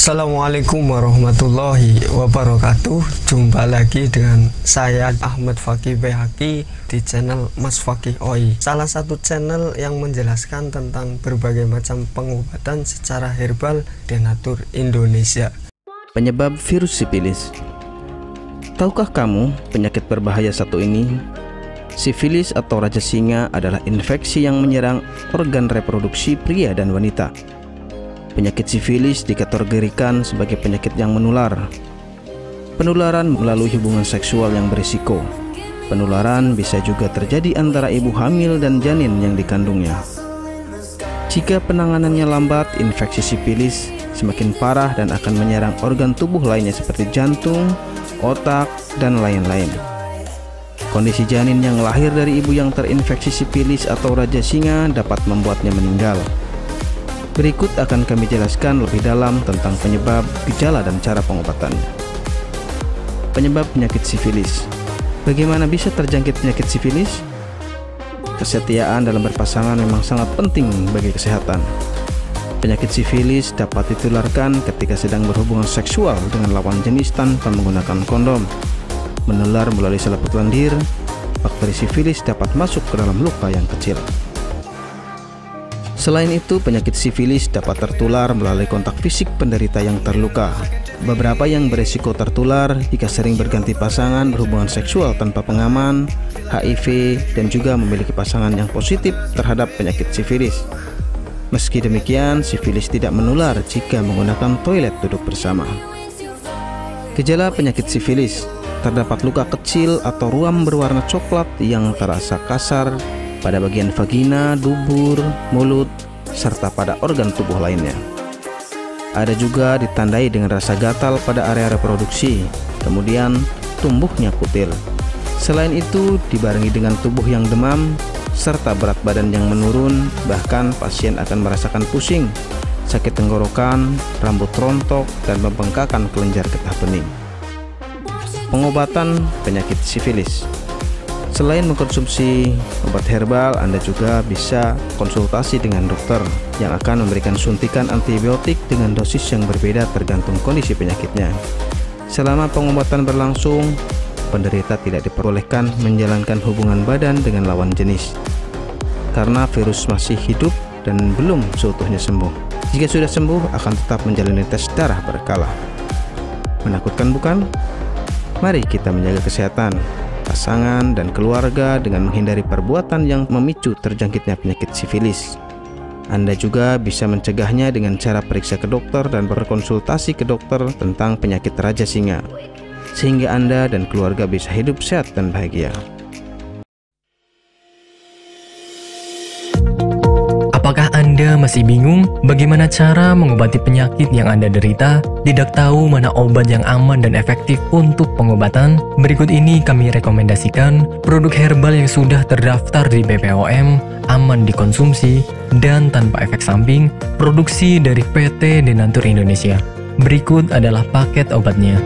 Assalamualaikum warahmatullahi wabarakatuh. Jumpa lagi dengan saya Ahmad Fakih Behaki di channel Mas Fakih OI, salah satu channel yang menjelaskan tentang berbagai macam pengobatan secara herbal Denatur Indonesia. Penyebab virus sifilis. Tahukah kamu penyakit berbahaya satu ini? Sifilis atau raja singa adalah infeksi yang menyerang organ reproduksi pria dan wanita. Penyakit sifilis dikategorikan sebagai penyakit yang menular. Penularan melalui hubungan seksual yang berisiko. Penularan bisa juga terjadi antara ibu hamil dan janin yang dikandungnya. Jika penanganannya lambat, infeksi sifilis semakin parah dan akan menyerang organ tubuh lainnya seperti jantung, otak, dan lain-lain. Kondisi janin yang lahir dari ibu yang terinfeksi sifilis atau raja singa dapat membuatnya meninggal. Berikut akan kami jelaskan lebih dalam tentang penyebab, gejala, dan cara pengobatannya. Penyebab penyakit sifilis. Bagaimana bisa terjangkit penyakit sifilis? Kesetiaan dalam berpasangan memang sangat penting bagi kesehatan. Penyakit sifilis dapat ditularkan ketika sedang berhubungan seksual dengan lawan jenis tanpa menggunakan kondom. Menular melalui selaput lendir. Bakteri sifilis dapat masuk ke dalam luka yang kecil. Selain itu, penyakit sifilis dapat tertular melalui kontak fisik penderita yang terluka. Beberapa yang berisiko tertular jika sering berganti pasangan, berhubungan seksual tanpa pengaman, HIV, dan juga memiliki pasangan yang positif terhadap penyakit sifilis. Meski demikian, sifilis tidak menular jika menggunakan toilet duduk bersama. Gejala penyakit sifilis. Terdapat luka kecil atau ruam berwarna coklat yang terasa kasar pada bagian vagina, dubur, mulut, serta pada organ tubuh lainnya. Ada juga ditandai dengan rasa gatal pada area reproduksi, kemudian tumbuhnya kutil. Selain itu, dibarengi dengan tubuh yang demam, serta berat badan yang menurun, bahkan pasien akan merasakan pusing, sakit tenggorokan, rambut rontok, dan pembengkakan kelenjar getah bening. Pengobatan penyakit sifilis. Selain mengkonsumsi obat herbal, Anda juga bisa konsultasi dengan dokter yang akan memberikan suntikan antibiotik dengan dosis yang berbeda tergantung kondisi penyakitnya. Selama pengobatan berlangsung, penderita tidak diperbolehkan menjalankan hubungan badan dengan lawan jenis karena virus masih hidup dan belum seutuhnya sembuh. Jika sudah sembuh, akan tetap menjalani tes darah berkala. Menakutkan bukan? Mari kita menjaga kesehatan pasangan dan keluarga dengan menghindari perbuatan yang memicu terjangkitnya penyakit sifilis. Anda juga bisa mencegahnya dengan cara periksa ke dokter dan berkonsultasi ke dokter tentang penyakit raja singa, sehingga Anda dan keluarga bisa hidup sehat dan bahagia. Apakah Anda masih bingung bagaimana cara mengobati penyakit yang Anda derita? Tidak tahu mana obat yang aman dan efektif untuk pengobatan? Berikut ini kami rekomendasikan produk herbal yang sudah terdaftar di BPOM, aman dikonsumsi, dan tanpa efek samping, produksi dari PT Denatur Indonesia. Berikut adalah paket obatnya.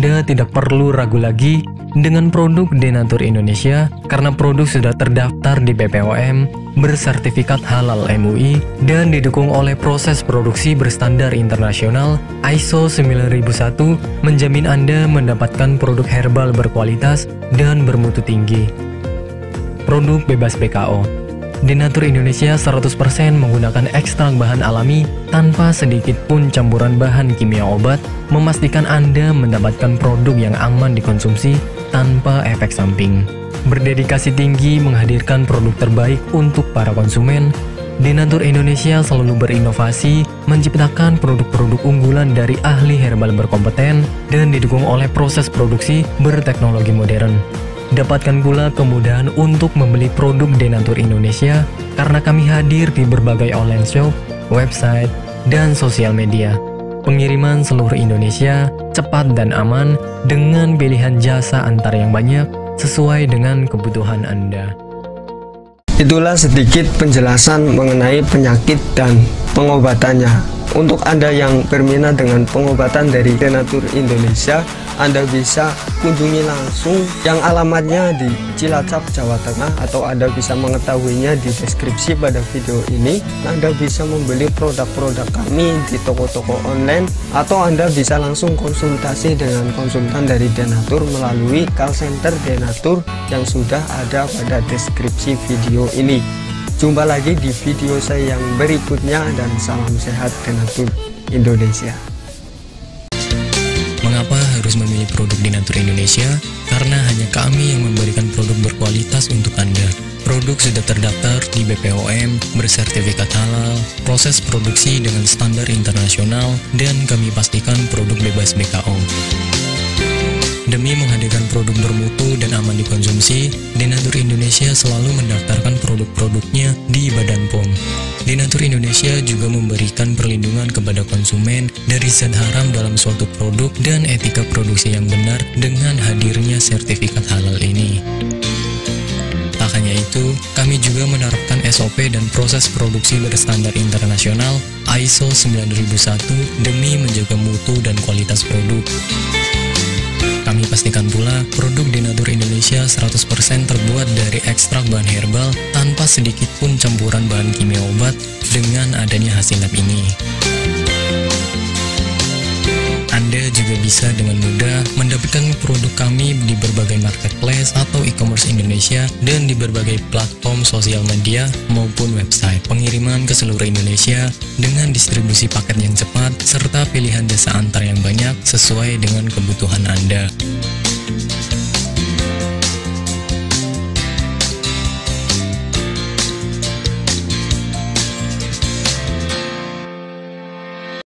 Anda tidak perlu ragu lagi dengan produk Denatur Indonesia karena produk sudah terdaftar di BPOM, bersertifikat halal MUI, dan didukung oleh proses produksi berstandar internasional ISO 9001, menjamin Anda mendapatkan produk herbal berkualitas dan bermutu tinggi. Produk bebas BKO. Denatur Indonesia 100% menggunakan ekstrak bahan alami tanpa sedikit pun campuran bahan kimia obat, memastikan Anda mendapatkan produk yang aman dikonsumsi tanpa efek samping. Berdedikasi tinggi menghadirkan produk terbaik untuk para konsumen, Denatur Indonesia selalu berinovasi, menciptakan produk-produk unggulan dari ahli herbal berkompeten dan didukung oleh proses produksi berteknologi modern. Dapatkan pula kemudahan untuk membeli produk Denatur Indonesia karena kami hadir di berbagai online shop, website, dan sosial media. Pengiriman seluruh Indonesia cepat dan aman dengan pilihan jasa antar yang banyak sesuai dengan kebutuhan Anda. Itulah sedikit penjelasan mengenai penyakit dan pengobatannya. Untuk Anda yang berminat dengan pengobatan dari Denatur Indonesia, Anda bisa kunjungi langsung yang alamatnya di Cilacap, Jawa Tengah, atau Anda bisa mengetahuinya di deskripsi pada video ini. Anda bisa membeli produk-produk kami di toko-toko online, atau Anda bisa langsung konsultasi dengan konsultan dari Denatur melalui call center Denatur yang sudah ada pada deskripsi video ini. Jumpa lagi di video saya yang berikutnya, dan salam sehat Denatur Indonesia. Mengapa harus memilih produk Denatur Indonesia? Karena hanya kami yang memberikan produk berkualitas untuk Anda. Produk sudah terdaftar di BPOM, bersertifikat halal, proses produksi dengan standar internasional, dan kami pastikan produk bebas BKO. Demi menghadirkan produk bermutu dan aman dikonsumsi, Denatur Indonesia selalu mendaftarkan produk-produknya di Badan POM. Denatur Indonesia juga memberikan perlindungan kepada konsumen dari zat haram dalam suatu produk dan etika produksi yang benar dengan hadirnya sertifikat halal ini. Tak hanya itu, kami juga menerapkan SOP dan proses produksi berstandar internasional ISO 9001 demi menjaga mutu dan kualitas produk. Kami pastikan pula produk Denatur Indonesia 100% terbuat dari ekstrak bahan herbal tanpa sedikit pun campuran bahan kimia obat dengan adanya hasil lab ini. Anda juga bisa dengan mudah mendapatkan produk kami di berbagai marketplace atau e-commerce Indonesia dan di berbagai platform sosial media maupun website. Pengiriman ke seluruh Indonesia dengan distribusi paket yang cepat serta pilihan jasa antar yang banyak sesuai dengan kebutuhan Anda.